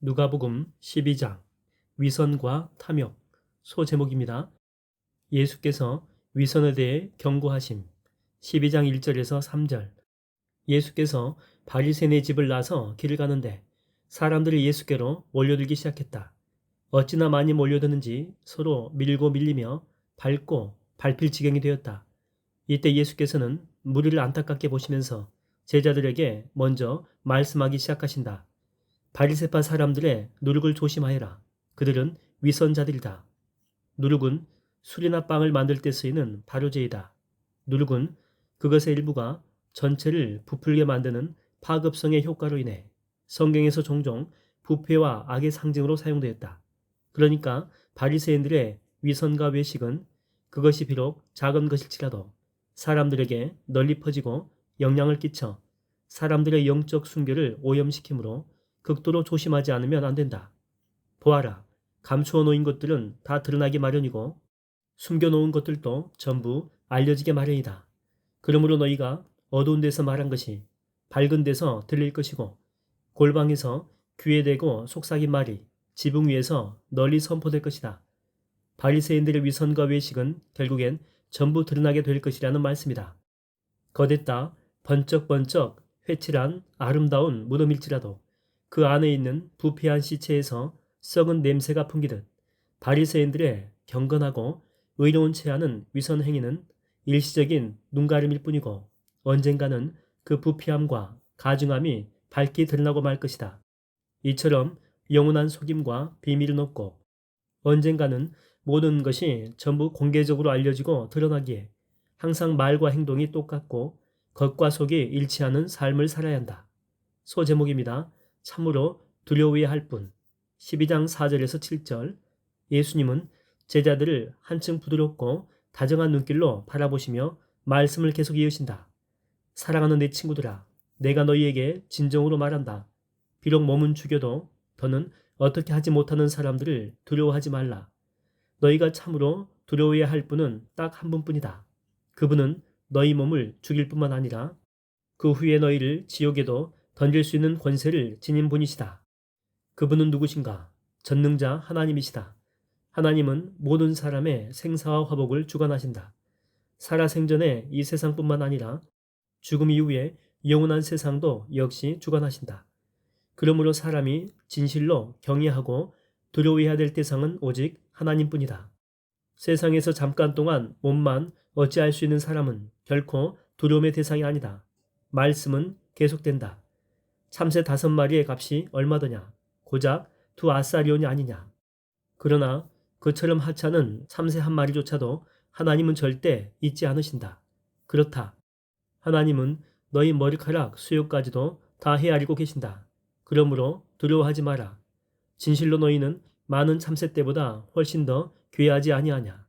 누가복음 12장 위선과 탐욕. 소제목입니다. 예수께서 위선에 대해 경고하심. 12장 1절에서 3절. 예수께서 바리새인의 집을 나서 길을 가는데 사람들이 예수께로 몰려들기 시작했다. 어찌나 많이 몰려드는지 서로 밀고 밀리며 밟고 밟힐 지경이 되었다. 이때 예수께서는 무리를 안타깝게 보시면서 제자들에게 먼저 말씀하기 시작하신다. 바리새파 사람들의 누룩을 조심하여라. 그들은 위선자들이다. 누룩은 술이나 빵을 만들 때 쓰이는 발효제이다. 누룩은 그것의 일부가 전체를 부풀게 만드는 파급성의 효과로 인해 성경에서 종종 부패와 악의 상징으로 사용되었다. 그러니까 바리새인들의 위선과 외식은 그것이 비록 작은 것일지라도 사람들에게 널리 퍼지고 영향을 끼쳐 사람들의 영적 순결을 오염시키므로 극도로 조심하지 않으면 안 된다. 보아라. 감추어 놓인 것들은 다 드러나기 마련이고 숨겨놓은 것들도 전부 알려지게 마련이다. 그러므로 너희가 어두운 데서 말한 것이 밝은 데서 들릴 것이고 골방에서 귀에 대고 속삭인 말이 지붕 위에서 널리 선포될 것이다. 바리새인들의 위선과 외식은 결국엔 전부 드러나게 될 것이라는 말씀이다. 거댔다 번쩍번쩍 회칠한 아름다운 무덤일지라도 그 안에 있는 부패한 시체에서 썩은 냄새가 풍기듯 바리새인들의 경건하고 의로운 체하는 위선 행위는 일시적인 눈가림일 뿐이고 언젠가는 그 부패함과 가증함이 밝히 드러나고 말 것이다. 이처럼 영원한 속임과 비밀은 없고 언젠가는 모든 것이 전부 공개적으로 알려지고 드러나기에 항상 말과 행동이 똑같고 겉과 속이 일치하는 삶을 살아야 한다. 소제목입니다. 참으로 두려워해야 할 뿐. 12장 4절에서 7절. 예수님은 제자들을 한층 부드럽고 다정한 눈길로 바라보시며 말씀을 계속 이으신다. 사랑하는 내 친구들아, 내가 너희에게 진정으로 말한다. 비록 몸은 죽여도 더는 어떻게 하지 못하는 사람들을 두려워하지 말라. 너희가 참으로 두려워해야 할 분은 딱 한 분뿐이다. 그분은 너희 몸을 죽일 뿐만 아니라 그 후에 너희를 지옥에도 던질 수 있는 권세를 지닌 분이시다. 그분은 누구신가? 전능자 하나님이시다. 하나님은 모든 사람의 생사와 화복을 주관하신다. 살아생전에 이 세상뿐만 아니라 죽음 이후에 영원한 세상도 역시 주관하신다. 그러므로 사람이 진실로 경외하고 두려워해야 될 대상은 오직 하나님뿐이다. 세상에서 잠깐 동안 몸만 어찌할 수 있는 사람은 결코 두려움의 대상이 아니다. 말씀은 계속된다. 참새 5마리의 값이 얼마더냐? 고작 2아사리온이 아니냐? 그러나 그처럼 하찮은 참새 1마리조차도 하나님은 절대 잊지 않으신다. 그렇다. 하나님은 너희 머리카락 수요까지도 다 헤아리고 계신다. 그러므로 두려워하지 마라. 진실로 너희는 많은 참새 때보다 훨씬 더 귀하지 아니하냐.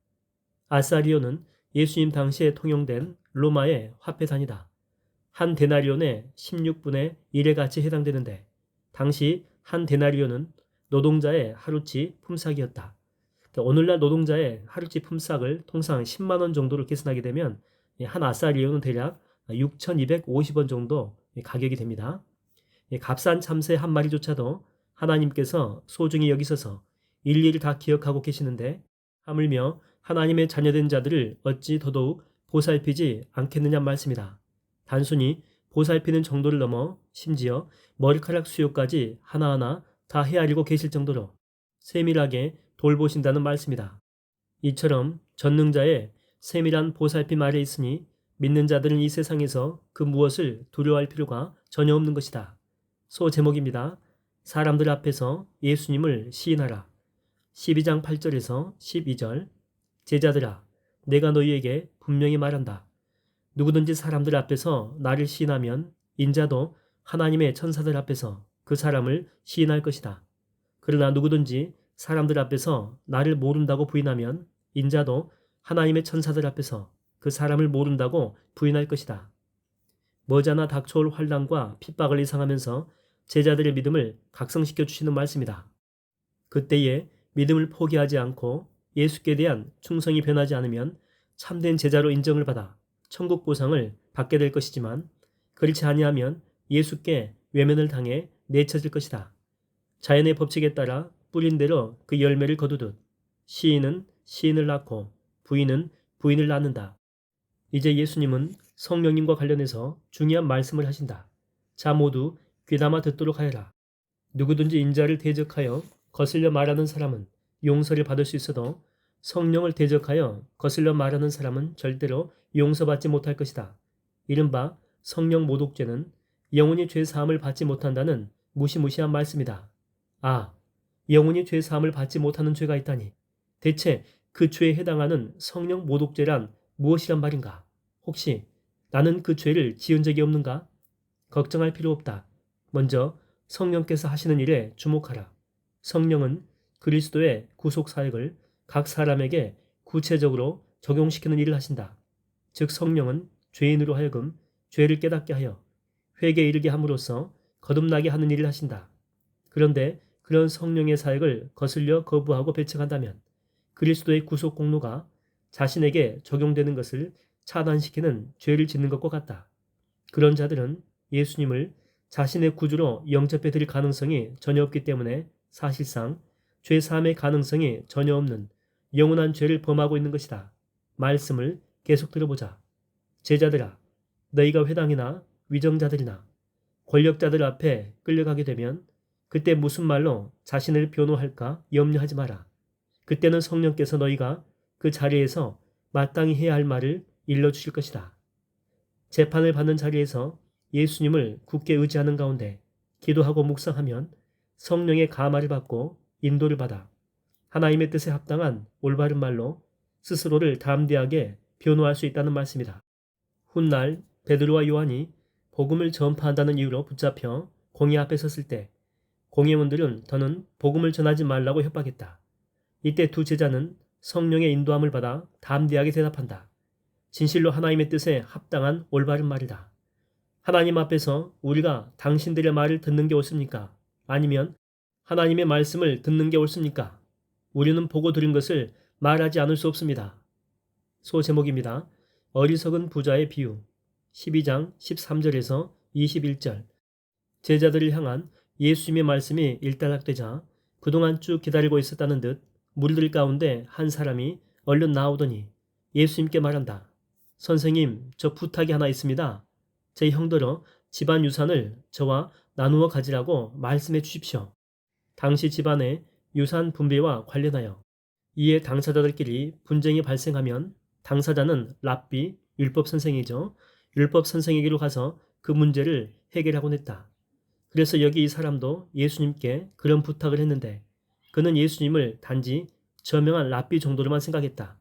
아사리온은 예수님 당시에 통용된 로마의 화폐 단위다. 한 데나리온의 16분의 1에 같이 해당되는데 당시 한 데나리온은 노동자의 하루치 품삯이었다. 오늘날 노동자의 하루치 품삯을 통상 10만 원 정도로 계산하게 되면 한 아사리온은 대략 6,250원 정도 가격이 됩니다. 값싼 참새 1마리조차도 하나님께서 소중히 여기셔서 일일이 다 기억하고 계시는데 하물며 하나님의 자녀된 자들을 어찌 더더욱 보살피지 않겠느냐 말씀이다. 단순히 보살피는 정도를 넘어 심지어 머리카락 수요까지 하나하나 다 헤아리고 계실 정도로 세밀하게 돌보신다는 말씀이다. 이처럼 전능자의 세밀한 보살핌 아래 있으니 믿는 자들은 이 세상에서 그 무엇을 두려워할 필요가 전혀 없는 것이다. 소제목입니다. 사람들 앞에서 예수님을 시인하라. 12장 8절에서 12절. 제자들아, 내가 너희에게 분명히 말한다. 누구든지 사람들 앞에서 나를 시인하면 인자도 하나님의 천사들 앞에서 그 사람을 시인할 것이다. 그러나 누구든지 사람들 앞에서 나를 모른다고 부인하면 인자도 하나님의 천사들 앞에서 그 사람을 모른다고 부인할 것이다. 머지않아 닥쳐올 환난과 핍박을 예상하면서 제자들의 믿음을 각성시켜 주시는 말씀이다. 그때에 믿음을 포기하지 않고 예수께 대한 충성이 변하지 않으면 참된 제자로 인정을 받아 천국 보상을 받게 될 것이지만 그렇지 아니하면 예수께 외면을 당해 내쳐질 것이다. 자연의 법칙에 따라 뿌린 대로 그 열매를 거두듯 시인은 시인을 낳고 부인은 부인을 낳는다. 이제 예수님은 성령님과 관련해서 중요한 말씀을 하신다. 자, 모두 귀담아 듣도록 하여라. 누구든지 인자를 대적하여 거슬려 말하는 사람은 용서를 받을 수 있어도 성령을 대적하여 거슬려 말하는 사람은 절대로 용서받지 못할 것이다. 이른바 성령 모독죄는 영원히 죄 사함을 받지 못한다는 무시무시한 말씀이다. 아, 영원히 죄 사함을 받지 못하는 죄가 있다니. 대체 그 죄에 해당하는 성령 모독죄란 무엇이란 말인가? 혹시 나는 그 죄를 지은 적이 없는가? 걱정할 필요 없다. 먼저 성령께서 하시는 일에 주목하라. 성령은 그리스도의 구속 사역을 각 사람에게 구체적으로 적용시키는 일을 하신다. 즉 성령은 죄인으로 하여금 죄를 깨닫게 하여 회개에 이르게 함으로써 거듭나게 하는 일을 하신다. 그런데 그런 성령의 사역을 거슬려 거부하고 배척한다면 그리스도의 구속 공로가 자신에게 적용되는 것을 차단시키는 죄를 짓는 것과 같다. 그런 자들은 예수님을 자신의 구주로 영접해 드릴 가능성이 전혀 없기 때문에 사실상 죄 사함의 가능성이 전혀 없는 영원한 죄를 범하고 있는 것이다. 말씀을 계속 들어보자. 제자들아, 너희가 회당이나 위정자들이나 권력자들 앞에 끌려가게 되면 그때 무슨 말로 자신을 변호할까 염려하지 마라. 그때는 성령께서 너희가 그 자리에서 마땅히 해야 할 말을 일러주실 것이다. 재판을 받는 자리에서 예수님을 굳게 의지하는 가운데 기도하고 묵상하면 성령의 감화를 받고 인도를 받아 하나님의 뜻에 합당한 올바른 말로 스스로를 담대하게 변호할 수 있다는 말씀이다. 훗날 베드로와 요한이 복음을 전파한다는 이유로 붙잡혀 공회 앞에 섰을 때 공회원들은 더는 복음을 전하지 말라고 협박했다. 이때 두 제자는 성령의 인도함을 받아 담대하게 대답한다. 진실로 하나님의 뜻에 합당한 올바른 말이다. 하나님 앞에서 우리가 당신들의 말을 듣는 게 옳습니까? 아니면 하나님의 말씀을 듣는 게 옳습니까? 우리는 보고 들은 것을 말하지 않을 수 없습니다. 소제목입니다. 어리석은 부자의 비유 12장 13절에서 21절. 제자들을 향한 예수님의 말씀이 일단락되자 그동안 쭉 기다리고 있었다는 듯 무리들 가운데 한 사람이 얼른 나오더니 예수님께 말한다. 선생님, 저 부탁이 하나 있습니다. 제 형들어 집안 유산을 저와 나누어 가지라고 말씀해 주십시오. 당시 집안의 유산 분배와 관련하여 이에 당사자들끼리 분쟁이 발생하면 당사자는 랍비, 율법 선생이죠. 율법 선생에게로 가서 그 문제를 해결하곤 했다. 그래서 여기 이 사람도 예수님께 그런 부탁을 했는데 그는 예수님을 단지 저명한 랍비 정도로만 생각했다.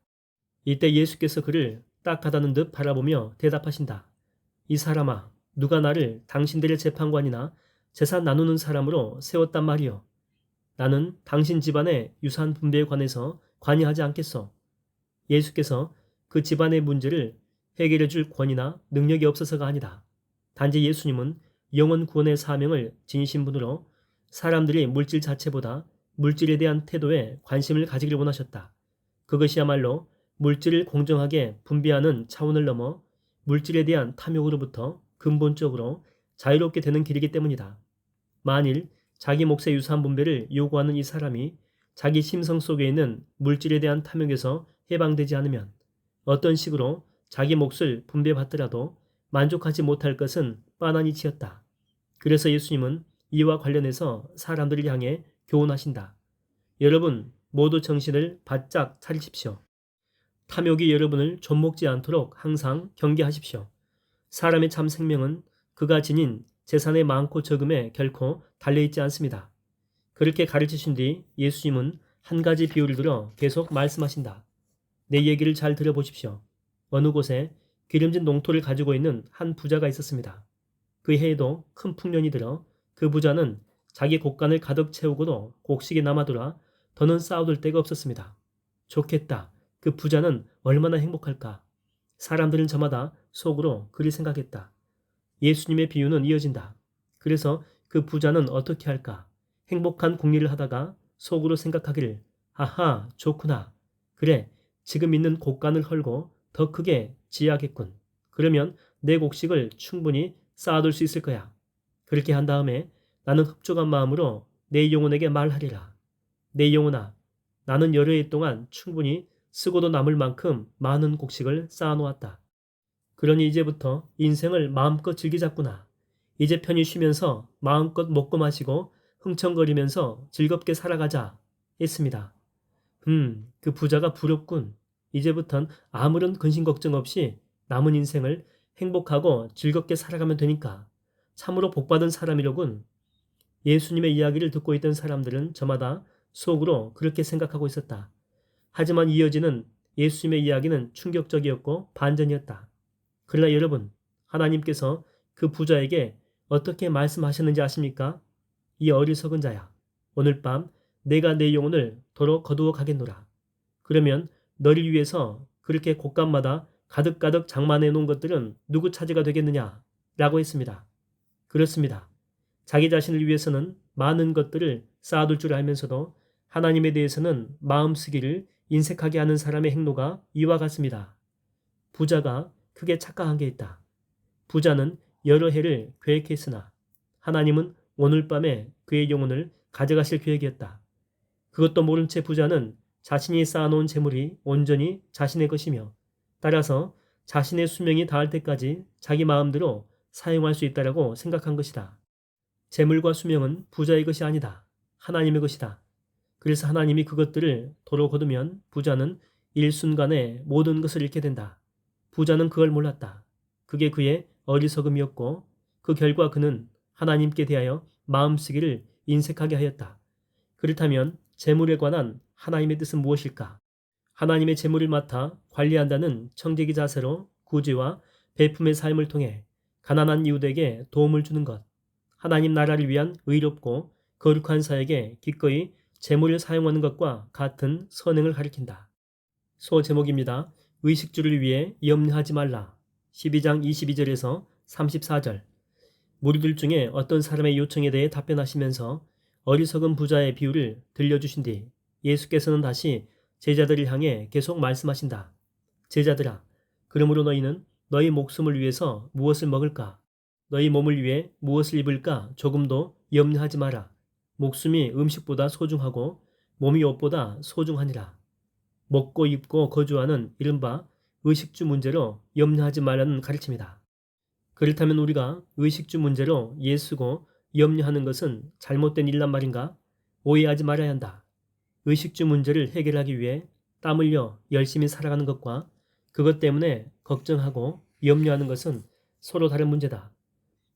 이때 예수께서 그를 딱하다는 듯 바라보며 대답하신다. 이 사람아, 누가 나를 당신들의 재판관이나 재산 나누는 사람으로 세웠단 말이요. 나는 당신 집안의 유산 분배에 관해서 관여하지 않겠소. 예수께서 그 집안의 문제를 해결해 줄 권위나 능력이 없어서가 아니다. 단지 예수님은 영혼 구원의 사명을 지니신 분으로 사람들이 물질 자체보다 물질에 대한 태도에 관심을 가지기를 원하셨다. 그것이야말로 물질을 공정하게 분배하는 차원을 넘어 물질에 대한 탐욕으로부터 근본적으로 자유롭게 되는 길이기 때문이다. 만일 자기 몫의 유산 분배를 요구하는 이 사람이 자기 심성 속에 있는 물질에 대한 탐욕에서 해방되지 않으면 어떤 식으로 자기 몫을 분배받더라도 만족하지 못할 것은 뻔한 이치였다. 그래서 예수님은 이와 관련해서 사람들을 향해 교훈하신다. 여러분 모두 정신을 바짝 차리십시오. 탐욕이 여러분을 좀먹지 않도록 항상 경계하십시오. 사람의 참 생명은 그가 지닌 재산의 많고 적음에 결코 달려있지 않습니다. 그렇게 가르치신 뒤 예수님은 한 가지 비유를 들어 계속 말씀하신다. 내 얘기를 잘 들어보십시오. 어느 곳에 기름진 농토를 가지고 있는 한 부자가 있었습니다. 그 해에도 큰 풍년이 들어 그 부자는 자기 곡간을 가득 채우고도 곡식이 남아돌아 더는 쌓아둘 데가 없었습니다. 좋겠다. 그 부자는 얼마나 행복할까. 사람들은 저마다 속으로 그리 생각했다. 예수님의 비유는 이어진다. 그래서 그 부자는 어떻게 할까? 행복한 궁리를 하다가 속으로 생각하기를 아하 좋구나. 그래 지금 있는 곡간을 헐고 더 크게 지어야겠군. 그러면 내 곡식을 충분히 쌓아둘 수 있을 거야. 그렇게 한 다음에 나는 흡족한 마음으로 내 영혼에게 말하리라. 내 영혼아, 나는 여러 해 동안 충분히 쓰고도 남을 만큼 많은 곡식을 쌓아놓았다. 그러니 이제부터 인생을 마음껏 즐기자꾸나. 이제 편히 쉬면서 마음껏 먹고 마시고 흥청거리면서 즐겁게 살아가자 했습니다. 그 부자가 부럽군. 이제부턴 아무런 근심 걱정 없이 남은 인생을 행복하고 즐겁게 살아가면 되니까. 참으로 복받은 사람이로군. 예수님의 이야기를 듣고 있던 사람들은 저마다 속으로 그렇게 생각하고 있었다. 하지만 이어지는 예수님의 이야기는 충격적이었고 반전이었다. 그러나 여러분, 하나님께서 그 부자에게 어떻게 말씀하셨는지 아십니까? 이 어리석은 자야, 오늘 밤 내가 내 영혼을 도로 거두어 가겠노라. 그러면 너를 위해서 그렇게 곳간마다 가득가득 장만해 놓은 것들은 누구 차지가 되겠느냐? 라고 했습니다. 그렇습니다. 자기 자신을 위해서는 많은 것들을 쌓아둘 줄 알면서도 하나님에 대해서는 마음 쓰기를 인색하게 하는 사람의 행로가 이와 같습니다. 부자가 크게 착각한 게 있다. 부자는 여러 해를 계획했으나 하나님은 오늘 밤에 그의 영혼을 가져가실 계획이었다. 그것도 모른 채 부자는 자신이 쌓아놓은 재물이 온전히 자신의 것이며 따라서 자신의 수명이 닿을 때까지 자기 마음대로 사용할 수 있다라고 생각한 것이다. 재물과 수명은 부자의 것이 아니다. 하나님의 것이다. 그래서 하나님이 그것들을 도로 거두면 부자는 일순간에 모든 것을 잃게 된다. 부자는 그걸 몰랐다. 그게 그의 어리석음이었고 그 결과 그는 하나님께 대하여 마음쓰기를 인색하게 하였다. 그렇다면 재물에 관한 하나님의 뜻은 무엇일까? 하나님의 재물을 맡아 관리한다는 청지기 자세로 구제와 베품의 삶을 통해 가난한 이웃에게 도움을 주는 것. 하나님 나라를 위한 의롭고 거룩한 사역에 기꺼이 재물을 사용하는 것과 같은 선행을 가리킨다. 소제목입니다. 의식주를 위해 염려하지 말라. 12장 22절에서 34절. 무리들 중에 어떤 사람의 요청에 대해 답변하시면서 어리석은 부자의 비유를 들려주신 뒤 예수께서는 다시 제자들을 향해 계속 말씀하신다. 제자들아, 그러므로 너희는 너희 목숨을 위해서 무엇을 먹을까? 너희 몸을 위해 무엇을 입을까? 조금도 염려하지 마라. 목숨이 음식보다 소중하고 몸이 옷보다 소중하니라. 먹고 입고 거주하는 이른바 의식주 문제로 염려하지 말라는 가르침이다. 그렇다면 우리가 의식주 문제로 예수고 염려하는 것은 잘못된 일란 말인가? 오해하지 말아야 한다. 의식주 문제를 해결하기 위해 땀 흘려 열심히 살아가는 것과 그것 때문에 걱정하고 염려하는 것은 서로 다른 문제다.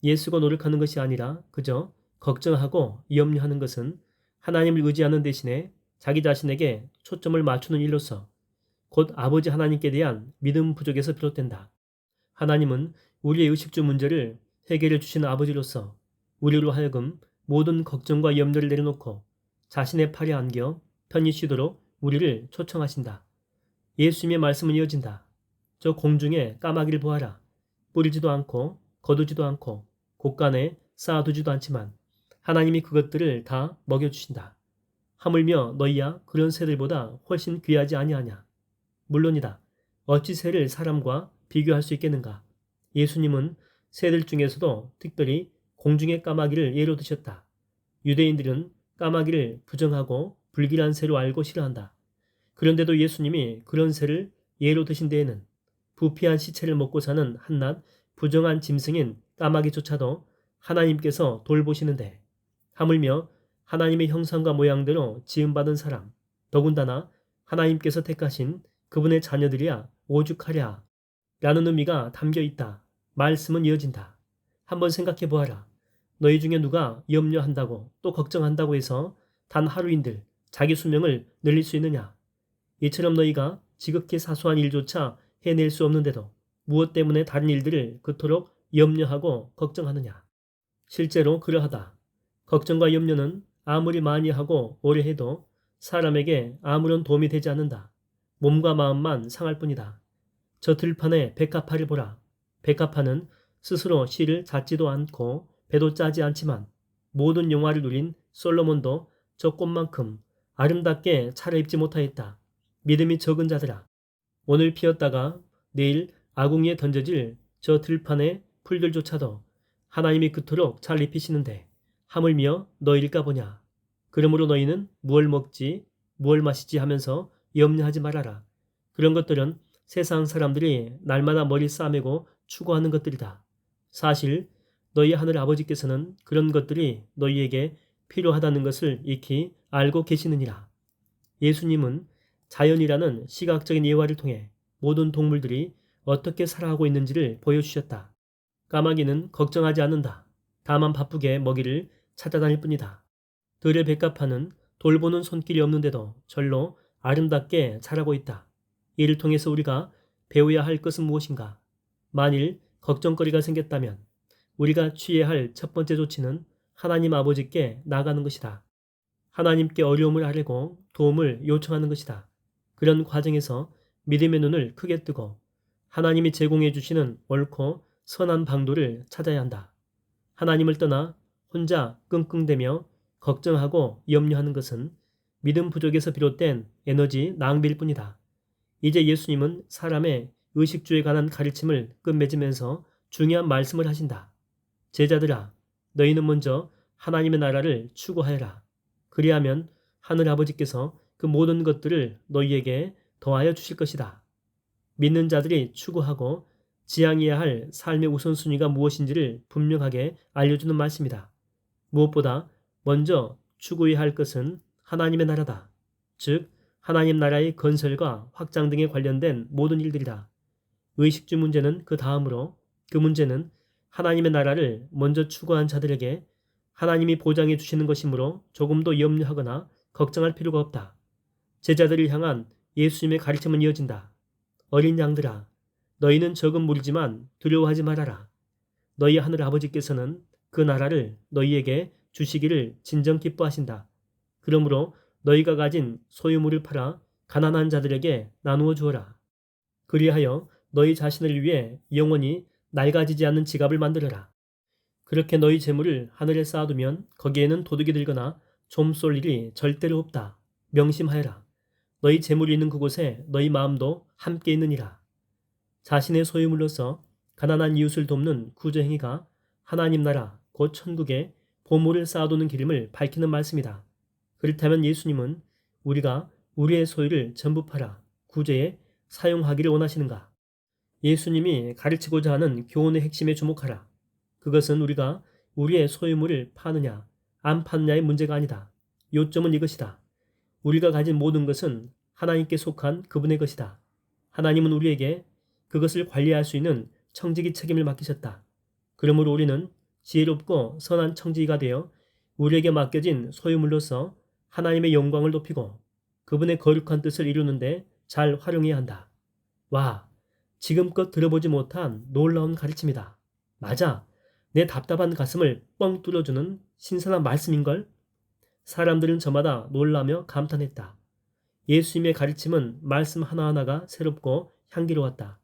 예수가 노력하는 것이 아니라 그저 걱정하고 염려하는 것은 하나님을 의지하는 대신에 자기 자신에게 초점을 맞추는 일로서 곧 아버지 하나님께 대한 믿음 부족에서 비롯된다. 하나님은 우리의 의식주 문제를 해결해 주시는 아버지로서 우리로 하여금 모든 걱정과 염려를 내려놓고 자신의 팔에 안겨 편히 쉬도록 우리를 초청하신다. 예수님의 말씀은 이어진다. 저 공중에 까마귀를 보아라. 뿌리지도 않고 거두지도 않고 곳간에 쌓아두지도 않지만 하나님이 그것들을 다 먹여주신다. 하물며 너희야 그런 새들보다 훨씬 귀하지 아니하냐. 물론이다. 어찌 새를 사람과 비교할 수 있겠는가. 예수님은 새들 중에서도 특별히 공중의 까마귀를 예로 드셨다. 유대인들은 까마귀를 부정하고 불길한 새로 알고 싫어한다. 그런데도 예수님이 그런 새를 예로 드신 데에는 부패한 시체를 먹고 사는 한낱 부정한 짐승인 까마귀조차도 하나님께서 돌보시는데 하물며 하나님의 형상과 모양대로 지음받은 사람, 더군다나 하나님께서 택하신 그분의 자녀들이야 오죽하랴 라는 의미가 담겨 있다. 말씀은 이어진다. 한번 생각해 보아라. 너희 중에 누가 염려한다고 또 걱정한다고 해서 단 하루인들 자기 수명을 늘릴 수 있느냐? 이처럼 너희가 지극히 사소한 일조차 해낼 수 없는데도 무엇 때문에 다른 일들을 그토록 염려하고 걱정하느냐? 실제로 그러하다. 걱정과 염려는 아무리 많이 하고 오래 해도 사람에게 아무런 도움이 되지 않는다. 몸과 마음만 상할 뿐이다. 저 들판에 백합화를 보라. 백합화는 스스로 씨를 닿지도 않고 배도 짜지 않지만 모든 영화를 누린 솔로몬도 저 꽃만큼 아름답게 차려입지 못하였다. 믿음이 적은 자들아. 오늘 피었다가 내일 아궁이에 던져질 저 들판의 풀들조차도 하나님이 그토록 잘 입히시는데 하물며 너희일까 보냐. 그러므로 너희는 무엇 먹지, 무엇 마시지 하면서 염려하지 말아라. 그런 것들은 세상 사람들이 날마다 머리 싸매고 추구하는 것들이다. 사실 너희 하늘 아버지께서는 그런 것들이 너희에게 필요하다는 것을 익히 알고 계시느니라. 예수님은 자연이라는 시각적인 예화를 통해 모든 동물들이 어떻게 살아가고 있는지를 보여주셨다. 까마귀는 걱정하지 않는다. 다만 바쁘게 먹이를 찾아다닐 뿐이다. 들의 백합화는 돌보는 손길이 없는데도 절로 아름답게 자라고 있다. 이를 통해서 우리가 배워야 할 것은 무엇인가? 만일 걱정거리가 생겼다면 우리가 취해야 할 첫 번째 조치는 하나님 아버지께 나가는 것이다. 하나님께 어려움을 아뢰고 도움을 요청하는 것이다. 그런 과정에서 믿음의 눈을 크게 뜨고 하나님이 제공해 주시는 옳고 선한 방도를 찾아야 한다. 하나님을 떠나 혼자 끙끙대며 걱정하고 염려하는 것은 믿음 부족에서 비롯된 에너지 낭비일 뿐이다. 이제 예수님은 사람의 의식주에 관한 가르침을 끝맺으면서 중요한 말씀을 하신다. 제자들아, 너희는 먼저 하나님의 나라를 추구하여라. 그리하면 하늘 아버지께서 그 모든 것들을 너희에게 더하여 주실 것이다. 믿는 자들이 추구하고 지향해야 할 삶의 우선순위가 무엇인지를 분명하게 알려주는 말씀이다. 무엇보다 먼저 추구해야 할 것은 하나님의 나라다. 즉 하나님 나라의 건설과 확장 등에 관련된 모든 일들이다. 의식주 문제는 그 다음으로 그 문제는 하나님의 나라를 먼저 추구한 자들에게 하나님이 보장해 주시는 것이므로 조금도 염려하거나 걱정할 필요가 없다. 제자들을 향한 예수님의 가르침은 이어진다. 어린 양들아, 너희는 적은 무리지만 두려워하지 말아라. 너희 하늘 아버지께서는 그 나라를 너희에게 주시기를 진정 기뻐하신다. 그러므로 너희가 가진 소유물을 팔아 가난한 자들에게 나누어 주어라. 그리하여 너희 자신을 위해 영원히 낡아지지 않는 지갑을 만들어라. 그렇게 너희 재물을 하늘에 쌓아두면 거기에는 도둑이 들거나 좀 쏠 일이 절대로 없다. 명심하여라. 너희 재물이 있는 그곳에 너희 마음도 함께 있느니라. 자신의 소유물로서 가난한 이웃을 돕는 구제 행위가 하나님 나라 곧 천국에 보물을 쌓아두는 기름을 밝히는 말씀이다. 그렇다면 예수님은 우리가 우리의 소유를 전부 팔아 구제에 사용하기를 원하시는가? 예수님이 가르치고자 하는 교훈의 핵심에 주목하라. 그것은 우리가 우리의 소유물을 파느냐 안 파느냐의 문제가 아니다. 요점은 이것이다. 우리가 가진 모든 것은 하나님께 속한 그분의 것이다. 하나님은 우리에게 그것을 관리할 수 있는 청지기 책임을 맡기셨다. 그러므로 우리는 지혜롭고 선한 청지기가 되어 우리에게 맡겨진 소유물로서 하나님의 영광을 높이고 그분의 거룩한 뜻을 이루는데 잘 활용해야 한다. 와, 지금껏 들어보지 못한 놀라운 가르침이다. 맞아, 내 답답한 가슴을 뻥 뚫어주는 신선한 말씀인걸? 사람들은 저마다 놀라며 감탄했다. 예수님의 가르침은 말씀 하나하나가 새롭고 향기로웠다.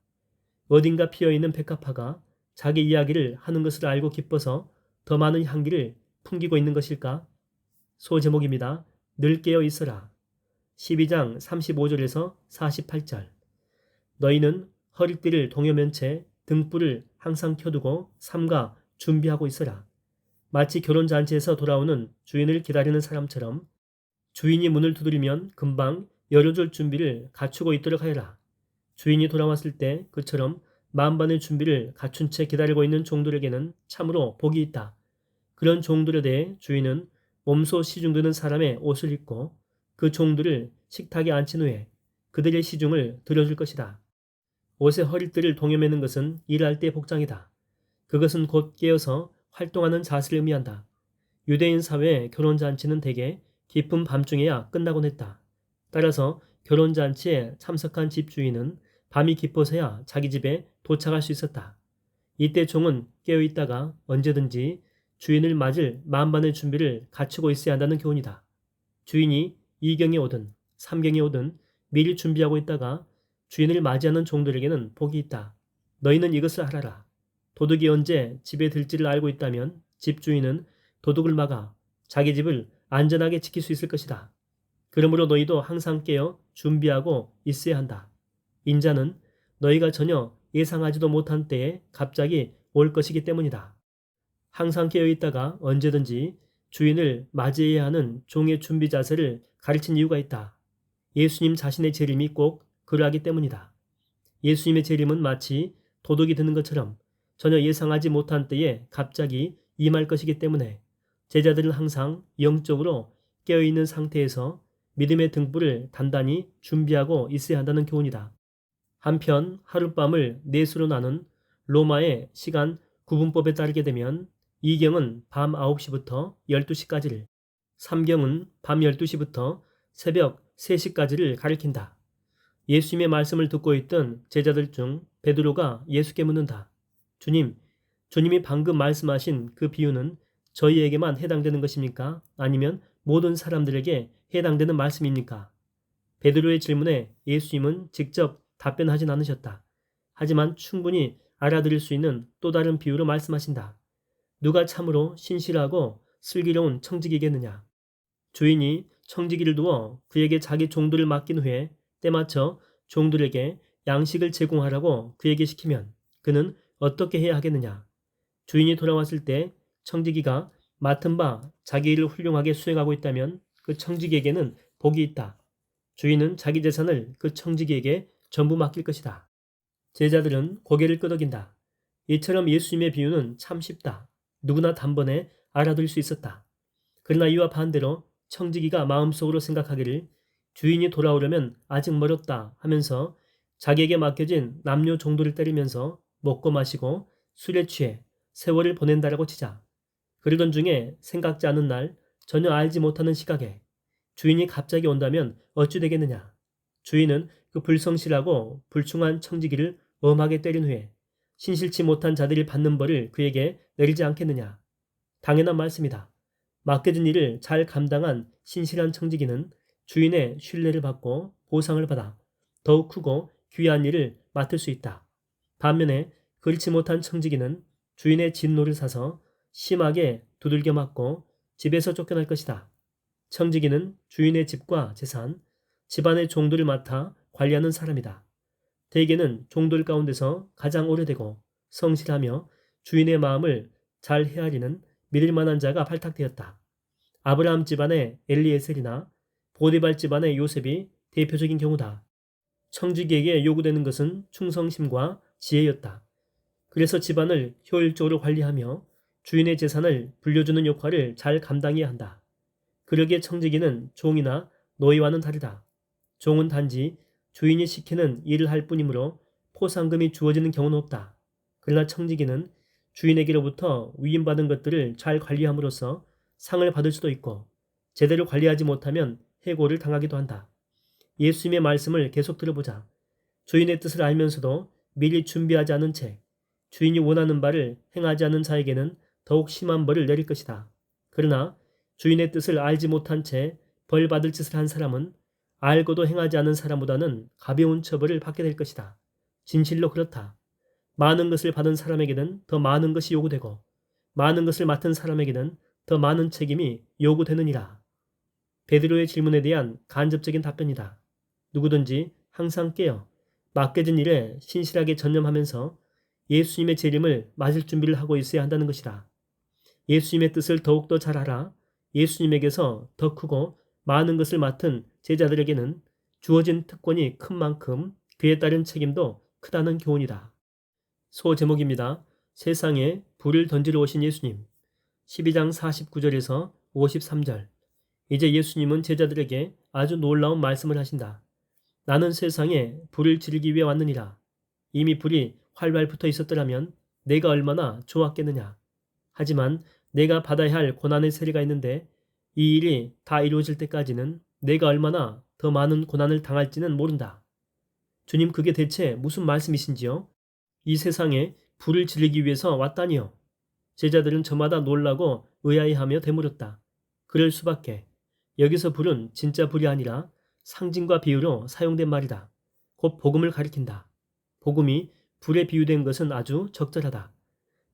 어딘가 피어있는 백합화가 자기 이야기를 하는 것을 알고 기뻐서 더 많은 향기를 풍기고 있는 것일까? 소제목입니다. 늘 깨어 있어라. 12장 35절에서 48절. 너희는 허리띠를 동여맨 채 등불을 항상 켜두고 삼가 준비하고 있어라. 마치 결혼잔치에서 돌아오는 주인을 기다리는 사람처럼 주인이 문을 두드리면 금방 열어줄 준비를 갖추고 있도록 하여라. 주인이 돌아왔을 때 그처럼 만반의 준비를 갖춘 채 기다리고 있는 종들에게는 참으로 복이 있다. 그런 종들에 대해 주인은 몸소 시중드는 사람의 옷을 입고 그 종들을 식탁에 앉힌 후에 그들의 시중을 들여줄 것이다. 옷의 허리띠를 동여매는 것은 일할 때 복장이다. 그것은 곧 깨어서 활동하는 자세를 의미한다. 유대인 사회의 결혼잔치는 대개 깊은 밤중에야 끝나곤 했다. 따라서 결혼잔치에 참석한 집주인은 밤이 깊어서야 자기 집에 도착할 수 있었다. 이때 종은 깨어있다가 언제든지 주인을 맞을 만반의 준비를 갖추고 있어야 한다는 교훈이다. 주인이 2경에 오든 3경에 오든 미리 준비하고 있다가 주인을 맞이하는 종들에게는 복이 있다. 너희는 이것을 알아라. 도둑이 언제 집에 들지를 알고 있다면 집주인은 도둑을 막아 자기 집을 안전하게 지킬 수 있을 것이다. 그러므로 너희도 항상 깨어 준비하고 있어야 한다. 인자는 너희가 전혀 예상하지도 못한 때에 갑자기 올 것이기 때문이다. 항상 깨어 있다가 언제든지 주인을 맞이해야 하는 종의 준비 자세를 가르친 이유가 있다. 예수님 자신의 재림이 꼭 그러하기 때문이다. 예수님의 재림은 마치 도둑이 드는 것처럼 전혀 예상하지 못한 때에 갑자기 임할 것이기 때문에 제자들은 항상 영적으로 깨어있는 상태에서 믿음의 등불을 단단히 준비하고 있어야 한다는 교훈이다. 한편 하룻밤을 넷으로 나눈 로마의 시간 구분법에 따르게 되면 2경은 밤 9시부터 12시까지를, 3경은 밤 12시부터 새벽 3시까지를 가리킨다. 예수님의 말씀을 듣고 있던 제자들 중 베드로가 예수께 묻는다. 주님이 방금 말씀하신 그 비유는 저희에게만 해당되는 것입니까? 아니면 모든 사람들에게 해당되는 말씀입니까? 베드로의 질문에 예수님은 직접 답변하진 않으셨다. 하지만 충분히 알아들을 수 있는 또 다른 비유로 말씀하신다. 누가 참으로 신실하고 슬기로운 청지기겠느냐? 주인이 청지기를 두어 그에게 자기 종들을 맡긴 후에 때맞춰 종들에게 양식을 제공하라고 그에게 시키면 그는 어떻게 해야 하겠느냐? 주인이 돌아왔을 때 청지기가 맡은 바 자기 일을 훌륭하게 수행하고 있다면 그 청지기에게는 복이 있다. 주인은 자기 재산을 그 청지기에게 전부 맡길 것이다. 제자들은 고개를 끄덕인다. 이처럼 예수님의 비유는 참 쉽다. 누구나 단번에 알아들을 수 있었다. 그러나 이와 반대로 청지기가 마음속으로 생각하기를 주인이 돌아오려면 아직 멀었다 하면서 자기에게 맡겨진 남녀 종들을 때리면서 먹고 마시고 술에 취해 세월을 보낸다라고 치자. 그러던 중에 생각지 않은 날 전혀 알지 못하는 시각에 주인이 갑자기 온다면 어찌 되겠느냐. 주인은 그 불성실하고 불충한 청지기를 엄하게 때린 후에 신실치 못한 자들이 받는 벌을 그에게 내리지 않겠느냐. 당연한 말씀이다. 맡겨진 일을 잘 감당한 신실한 청지기는 주인의 신뢰를 받고 보상을 받아 더욱 크고 귀한 일을 맡을 수 있다. 반면에 그렇지 못한 청지기는 주인의 진노를 사서 심하게 두들겨 맞고 집에서 쫓겨날 것이다. 청지기는 주인의 집과 재산, 집안의 종들을 맡아 관리하는 사람이다. 대개는 종들 가운데서 가장 오래되고 성실하며 주인의 마음을 잘 헤아리는 믿을 만한 자가 발탁되었다. 아브라함 집안의 엘리에셀이나 보디발 집안의 요셉이 대표적인 경우다. 청지기에게 요구되는 것은 충성심과 지혜였다. 그래서 집안을 효율적으로 관리하며 주인의 재산을 불려주는 역할을 잘 감당해야 한다. 그러기에 청지기는 종이나 노예와는 다르다. 종은 단지 주인이 시키는 일을 할 뿐이므로 포상금이 주어지는 경우는 없다. 그러나 청지기는 주인에게로부터 위임받은 것들을 잘 관리함으로써 상을 받을 수도 있고 제대로 관리하지 못하면 해고를 당하기도 한다. 예수님의 말씀을 계속 들어보자. 주인의 뜻을 알면서도 미리 준비하지 않은 채 주인이 원하는 바를 행하지 않은 자에게는 더욱 심한 벌을 내릴 것이다. 그러나 주인의 뜻을 알지 못한 채 벌 받을 짓을 한 사람은 알고도 행하지 않은 사람보다는 가벼운 처벌을 받게 될 것이다. 진실로 그렇다. 많은 것을 받은 사람에게는 더 많은 것이 요구되고 많은 것을 맡은 사람에게는 더 많은 책임이 요구되느니라. 베드로의 질문에 대한 간접적인 답변이다. 누구든지 항상 깨어 맡겨진 일에 신실하게 전념하면서 예수님의 재림을 맞을 준비를 하고 있어야 한다는 것이다. 예수님의 뜻을 더욱더 잘 알아 예수님에게서 더 크고 많은 것을 맡은 제자들에게는 주어진 특권이 큰 만큼 그에 따른 책임도 크다는 교훈이다. 소제목입니다. 세상에 불을 던지러 오신 예수님. 12장 49절에서 53절. 이제 예수님은 제자들에게 아주 놀라운 말씀을 하신다. 나는 세상에 불을 지르기 위해 왔느니라. 이미 불이 활발 붙어 있었더라면 내가 얼마나 좋았겠느냐. 하지만 내가 받아야 할 고난의 세례가 있는데 이 일이 다 이루어질 때까지는 내가 얼마나 더 많은 고난을 당할지는 모른다. 주님, 그게 대체 무슨 말씀이신지요? 이 세상에 불을 지르기 위해서 왔다니요. 제자들은 저마다 놀라고 의아해하며 되물었다. 그럴 수밖에. 여기서 불은 진짜 불이 아니라 상징과 비유로 사용된 말이다. 곧 복음을 가리킨다. 복음이 불에 비유된 것은 아주 적절하다.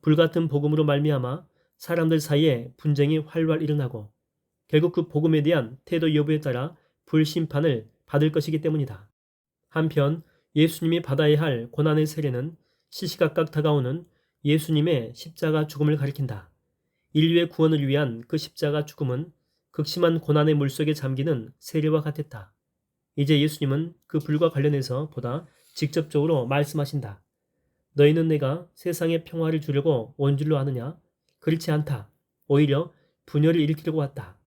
불같은 복음으로 말미암아 사람들 사이에 분쟁이 활활 일어나고 결국 그 복음에 대한 태도 여부에 따라 불심판을 받을 것이기 때문이다. 한편 예수님이 받아야 할 고난의 세례는 시시각각 다가오는 예수님의 십자가 죽음을 가리킨다. 인류의 구원을 위한 그 십자가 죽음은 극심한 고난의 물속에 잠기는 세례와 같았다. 이제 예수님은 그 불과 관련해서 보다 직접적으로 말씀하신다. 너희는 내가 세상에 평화를 주려고 온 줄로 아느냐? 그렇지 않다. 오히려 분열을 일으키려고 왔다.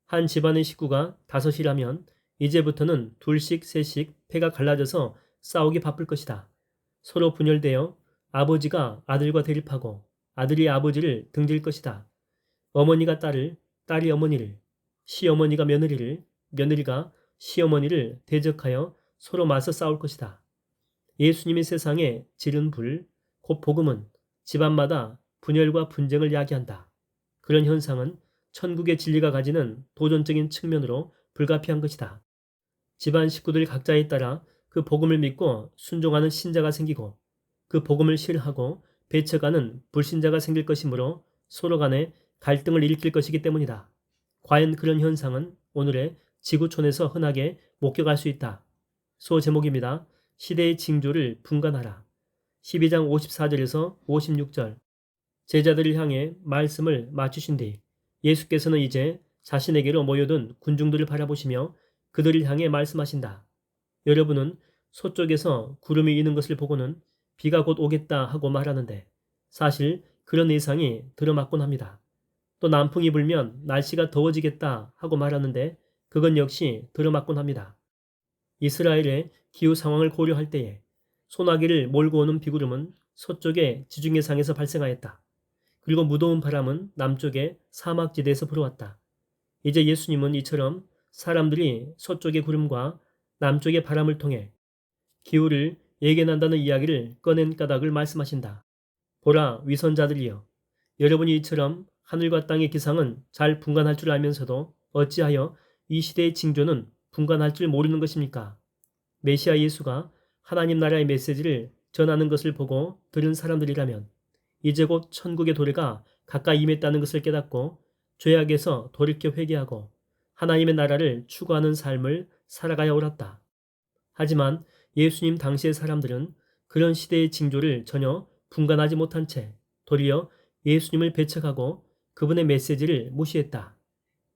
한 집안의 식구가 5이라면 이제부터는 2씩, 3씩 패가 갈라져서 싸우기 바쁠 것이다. 서로 분열되어 아버지가 아들과 대립하고 아들이 아버지를 등질 것이다. 어머니가 딸을, 딸이 어머니를, 시어머니가 며느리를, 며느리가 시어머니를 대적하여 서로 맞서 싸울 것이다. 예수님이 세상에 지른 불, 곧 복음은 집안마다 분열과 분쟁을 야기한다. 그런 현상은 천국의 진리가 가지는 도전적인 측면으로 불가피한 것이다. 집안 식구들 각자에 따라 그 복음을 믿고 순종하는 신자가 생기고 그 복음을 싫어하고 배척하는 불신자가 생길 것이므로 서로 간에 갈등을 일으킬 것이기 때문이다. 과연 그런 현상은 오늘의 지구촌에서 흔하게 목격할 수 있다. 소제목입니다. 시대의 징조를 분간하라. 12장 54절에서 56절. 제자들을 향해 말씀을 맞추신 뒤 예수께서는 이제 자신에게로 모여든 군중들을 바라보시며 그들을 향해 말씀하신다. 여러분은 서쪽에서 구름이 이는 것을 보고는 비가 곧 오겠다 하고 말하는데 사실 그런 예상이 들어맞곤 합니다. 또 남풍이 불면 날씨가 더워지겠다 하고 말하는데 그건 역시 들어맞곤 합니다. 이스라엘의 기후 상황을 고려할 때에 소나기를 몰고 오는 비구름은 서쪽의 지중해상에서 발생하였다. 그리고 무더운 바람은 남쪽의 사막지대에서 불어왔다. 이제 예수님은 이처럼 사람들이 서쪽의 구름과 남쪽의 바람을 통해 기후를 예견한다는 이야기를 꺼낸 까닭을 말씀하신다. 보라 위선자들이여, 여러분이 이처럼 하늘과 땅의 기상은 잘 분간할 줄 알면서도 어찌하여 이 시대의 징조는 분간할 줄 모르는 것입니까? 메시아 예수가 하나님 나라의 메시지를 전하는 것을 보고 들은 사람들이라면 이제 곧 천국의 도래가 가까이 임했다는 것을 깨닫고 죄악에서 돌이켜 회개하고 하나님의 나라를 추구하는 삶을 살아가야 옳았다. 하지만 예수님 당시의 사람들은 그런 시대의 징조를 전혀 분간하지 못한 채 도리어 예수님을 배척하고 그분의 메시지를 무시했다.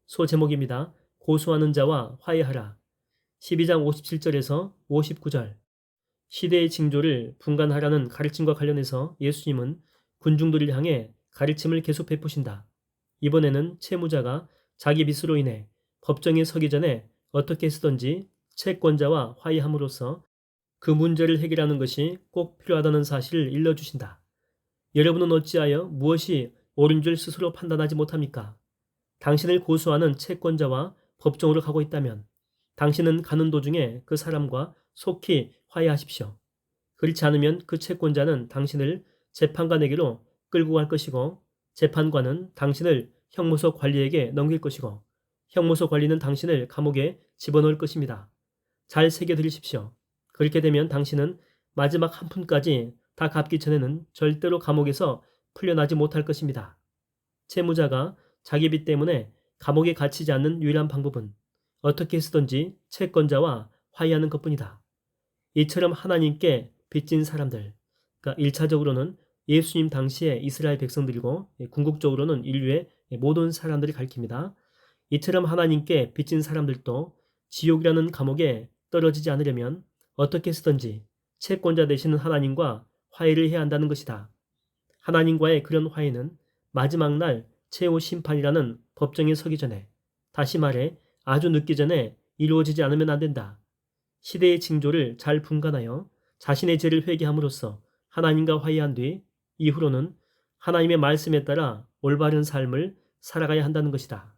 소제목입니다. 고소하는 자와 화해하라. 12장 57절에서 59절. 시대의 징조를 분간하라는 가르침과 관련해서 예수님은 군중들을 향해 가르침을 계속 베푸신다. 이번에는 채무자가 자기 빚으로 인해 법정에 서기 전에 어떻게 쓰던지 채권자와 화해함으로써 그 문제를 해결하는 것이 꼭 필요하다는 사실을 일러주신다. 여러분은 어찌하여 무엇이 옳은 줄 스스로 판단하지 못합니까? 당신을 고소하는 채권자와 법정으로 가고 있다면 당신은 가는 도중에 그 사람과 속히 화해하십시오. 그렇지 않으면 그 채권자는 당신을 재판관에게로 끌고 갈 것이고 재판관은 당신을 형무소 관리에게 넘길 것이고 형무소 관리는 당신을 감옥에 집어넣을 것입니다. 잘 새겨 들으십시오. 그렇게 되면 당신은 마지막 한 푼까지 다 갚기 전에는 절대로 감옥에서 풀려나지 못할 것입니다. 채무자가 자기 빚 때문에 감옥에 갇히지 않는 유일한 방법은 어떻게 쓰든지 채권자와 화해하는 것뿐이다. 이처럼 하나님께 빚진 사람들, 그러니까 1차적으로는 예수님 당시의 이스라엘 백성들이고 궁극적으로는 인류의 모든 사람들이 가리킵니다. 이처럼 하나님께 빚진 사람들도 지옥이라는 감옥에 떨어지지 않으려면 어떻게 쓰든지 채권자 되시는 하나님과 화해를 해야 한다는 것이다. 하나님과의 그런 화해는 마지막 날 최후 심판이라는 법정에 서기 전에, 다시 말해 아주 늦기 전에 이루어지지 않으면 안 된다. 시대의 징조를 잘 분간하여 자신의 죄를 회개함으로써 하나님과 화해한 뒤 이후로는 하나님의 말씀에 따라 올바른 삶을 살아가야 한다는 것이다.